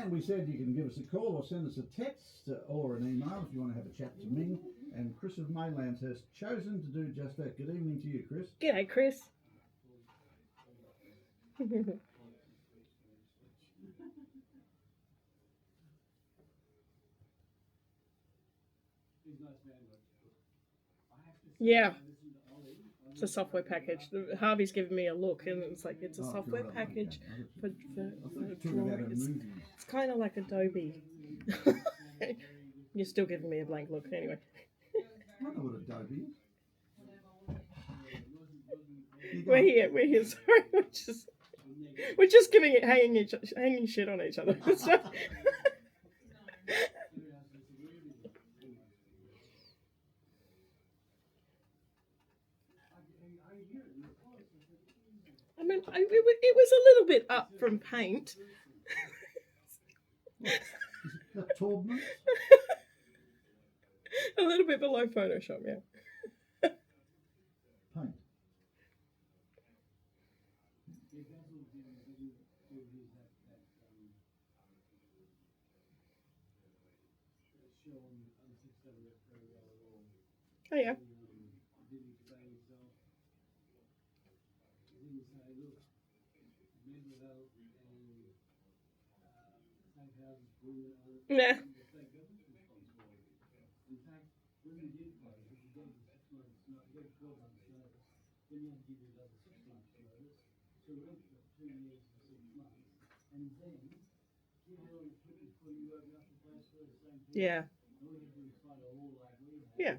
And we said you can give us a call or send us a text or an email if you want to have a chat to Ming. And Chris of Mainlands has chosen to do just that. Good evening to you, Chris. G'day, Chris. Yeah. It's a software package. Harvey's given me a look, and it's like it's a software package for drawings. It's kind of like Adobe. You're still giving me a blank look, anyway. I know what Adobe is. We're here. Sorry, we're just giving it hanging shit on each other. I mean, it was a little bit up from paint. That Taubman? A little bit below Photoshop, yeah. Paint. Oh, yeah. Nah. Yeah. Yeah.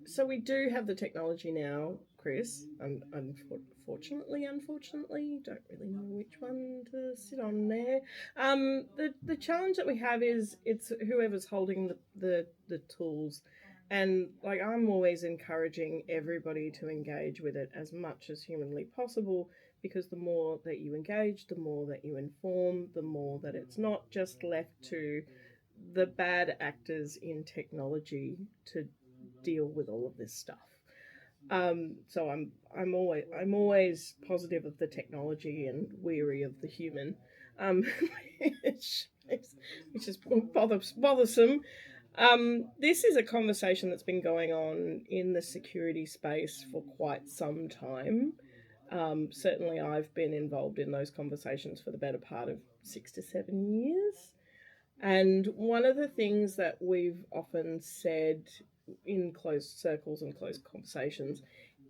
So we do have the technology now, Chris. Unfortunately, don't really know which one to sit on there. The challenge that we have is it's whoever's holding the tools, and like I'm always encouraging everybody to engage with it as much as humanly possible, because the more that you engage, the more that you inform, the more that it's not just left to the bad actors in technology to deal with all of this stuff. So I'm always positive of the technology and weary of the human, which is bothersome. This is a conversation that's been going on in the security space for quite some time. Certainly, I've been involved in those conversations for the better part of 6 to 7 years. And one of the things that we've often said in closed circles and closed conversations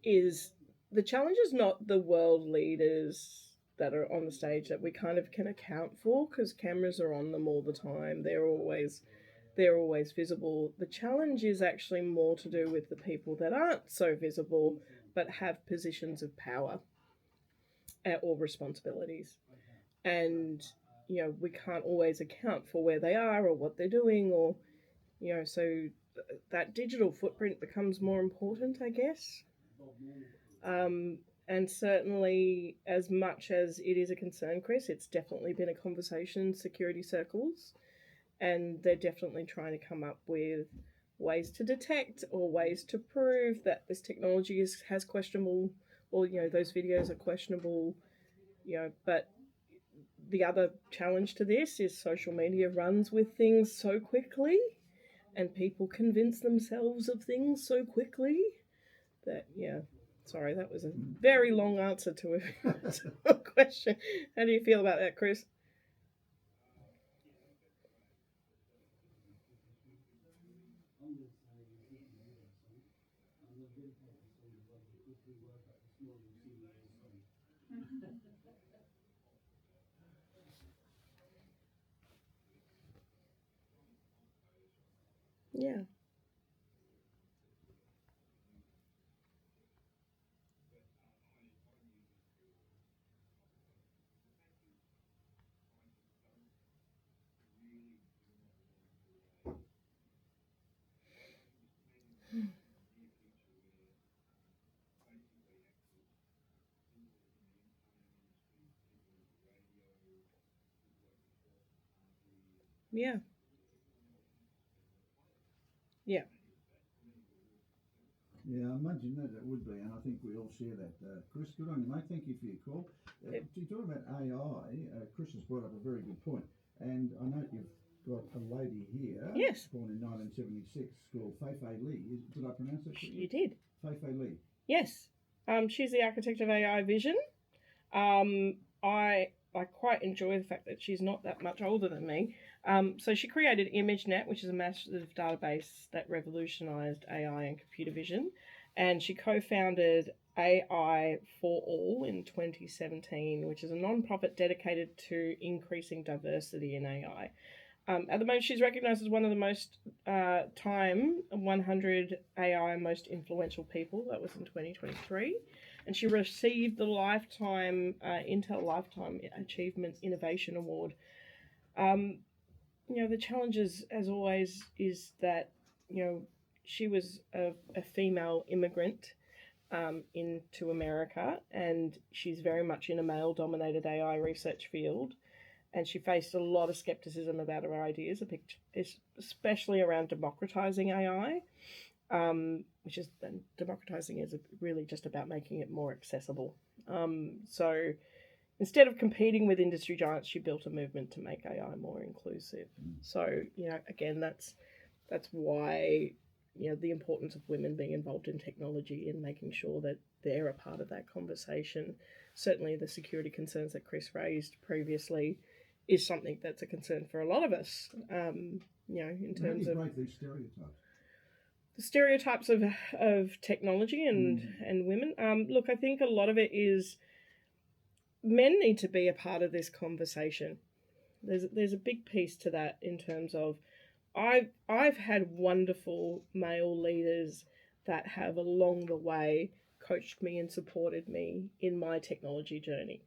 is the challenge is not the world leaders that are on the stage that we kind of can account for, because cameras are on them all the time. They're always visible. The challenge is actually more to do with the people that aren't so visible but have positions of power or responsibilities. And we can't always account for where they are or what they're doing, or, so that digital footprint becomes more important, I guess. And certainly, as much as it is a concern, Chris, it's definitely been a conversation in security circles, and they're definitely trying to come up with ways to detect or ways to prove that this technology has questionable, or, those videos are questionable, but the other challenge to this is social media runs with things so quickly, and people convince themselves of things so quickly that, sorry, that was a very long answer to a question. How do you feel about that, Chris? Yeah. Yeah. Yeah. Yeah, I imagine that it would be, and I think we all share that. Chris, good on you, mate. Thank you for your call. You talk about AI. Chris has brought up a very good point, and I know you've got a lady here, Yes. born in 1976, called Fei Li. Did I pronounce that correctly? You did. Fei Li. Yes. She's the architect of AI Vision. I quite enjoy the fact that she's not that much older than me. So she created ImageNet, which is a massive database that revolutionized AI and computer vision, and she co-founded AI for All in 2017, which is a non-profit dedicated to increasing diversity in AI. At the moment, she's recognized as one of the most Time 100 AI most influential people. That was in 2023. And she received the Intel Lifetime Achievement Innovation Award. The challenges, as always, is that, she was a female immigrant into America, and she's very much in a male-dominated AI research field. And she faced a lot of skepticism about her ideas, especially around democratizing AI, which is democratizing is really just about making it more accessible. So instead of competing with industry giants, she built a movement to make AI more inclusive. So, again, that's why, the importance of women being involved in technology and making sure that they're a part of that conversation. Certainly the security concerns that Chris raised previously is something that's a concern for a lot of us, in terms of break these stereotypes. The stereotypes of technology and women. Look, I think a lot of it is men need to be a part of this conversation. There's a big piece to that in terms of I've had wonderful male leaders that have along the way coached me and supported me in my technology journey.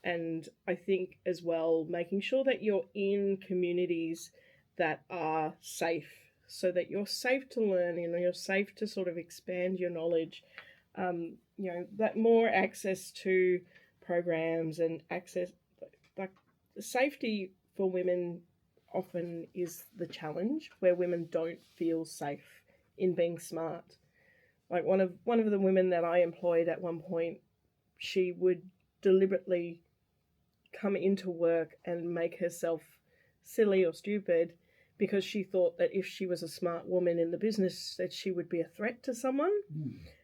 And I think as well, making sure that you're in communities that are safe, so that you're safe to learn and you're safe to sort of expand your knowledge. That more access to programs and access, like safety for women often is the challenge, where women don't feel safe in being smart. Like one of the women that I employed at one point, she would deliberately come into work and make herself silly or stupid because she thought that if she was a smart woman in the business that she would be a threat to someone.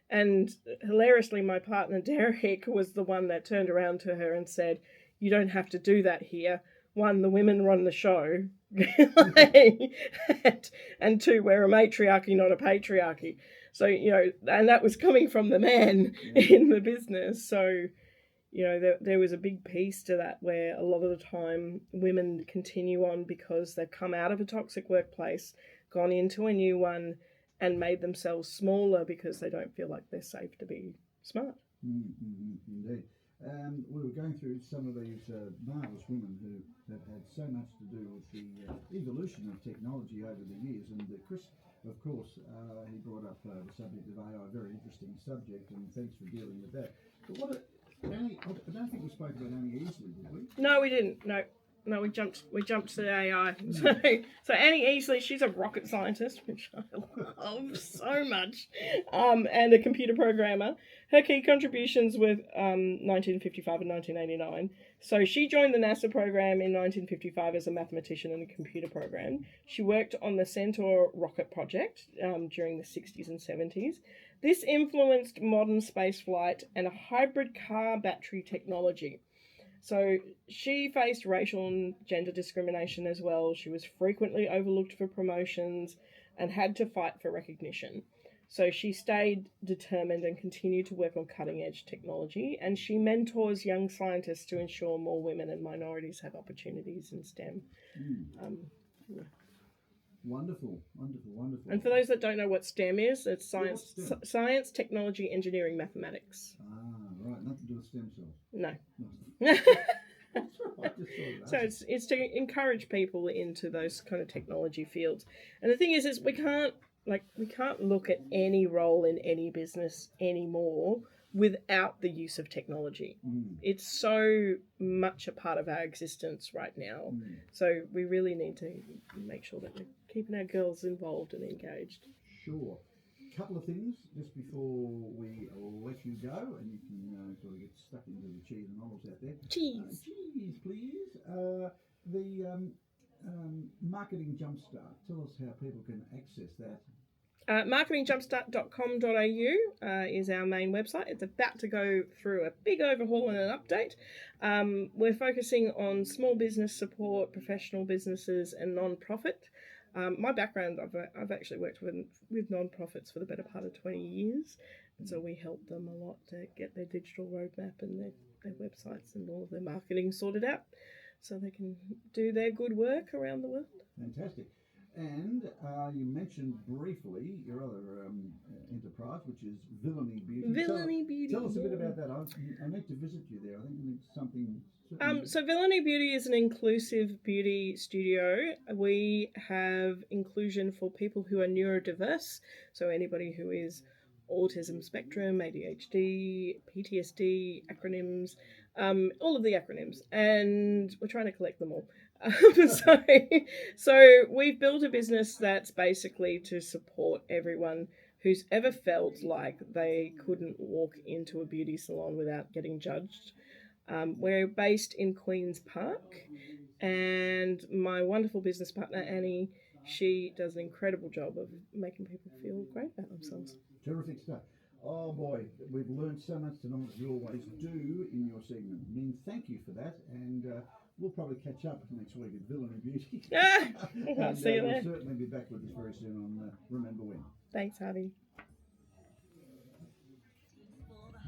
And hilariously, my partner Derek was the one that turned around to her and said, "You don't have to do that here. One, the women run the show, and two, we're a matriarchy, not a patriarchy." So, and that was coming from the man in the business. So, there was a big piece to that where a lot of the time women continue on because they've come out of a toxic workplace, gone into a new one, and made themselves smaller because they don't feel like they're safe to be smart. Indeed. We were going through some of these marvellous women who have had so much to do with the evolution of technology over the years. And Chris, of course, he brought up the subject of AI, a very interesting subject, and thanks for dealing with that. But Annie, I don't think we spoke about Annie Easley, did we? No, we didn't. No, we jumped to AI. So Annie Easley, she's a rocket scientist, which I love so much, and a computer programmer. Her key contributions were 1955 and 1989. So she joined the NASA program in 1955 as a mathematician and a computer programmer. She worked on the Centaur rocket project during the 60s and 70s. This influenced modern spaceflight and a hybrid car battery technology. So she faced racial and gender discrimination as well. She was frequently overlooked for promotions and had to fight for recognition. So she stayed determined and continued to work on cutting-edge technology, and she mentors young scientists to ensure more women and minorities have opportunities in STEM. Wonderful. And for those that don't know what STEM is, it's science, technology, engineering, mathematics. Right. Nothing to do with stem cells. No. That's right. So it's to encourage people into those kind of technology fields. And the thing is we can't look at any role in any business anymore without the use of technology. It's so much a part of our existence right now. So we really need to make sure that we're keeping our girls involved and engaged. Sure. Couple of things just before we let you go, and you can sort of get stuck into the cheese and olives out there. Cheese. Cheese, please. The Marketing Jumpstart. Tell us how people can access that. Marketingjumpstart.com.au is our main website. It's about to go through a big overhaul and an update. We're focusing on small business support, professional businesses, and non-profit. My background, I've actually worked with non-profits for the better part of 20 years, and so we help them a lot to get their digital roadmap and their websites and all of their marketing sorted out so they can do their good work around the world. Fantastic. And you mentioned briefly your other enterprise, which is Villainy Beauty. Beauty. Tell us a bit about that. I need to visit you there. I think we need something. So Villainy Beauty is an inclusive beauty studio. We have inclusion for people who are neurodiverse, so anybody who is autism spectrum, ADHD, PTSD, acronyms, all of the acronyms, and we're trying to collect them all. So we've built a business that's basically to support everyone who's ever felt like they couldn't walk into a beauty salon without getting judged. We're based in Queen's Park, and my wonderful business partner, Annie, she does an incredible job of making people feel great about themselves. Terrific stuff. Oh boy, we've learned so much tonight, as you always do in your segment. Ming, thank you for that, and we'll probably catch up next week at Villainy Beauty. I'll see you there. We'll certainly be back with us very soon on Remember When. Thanks, Harvey.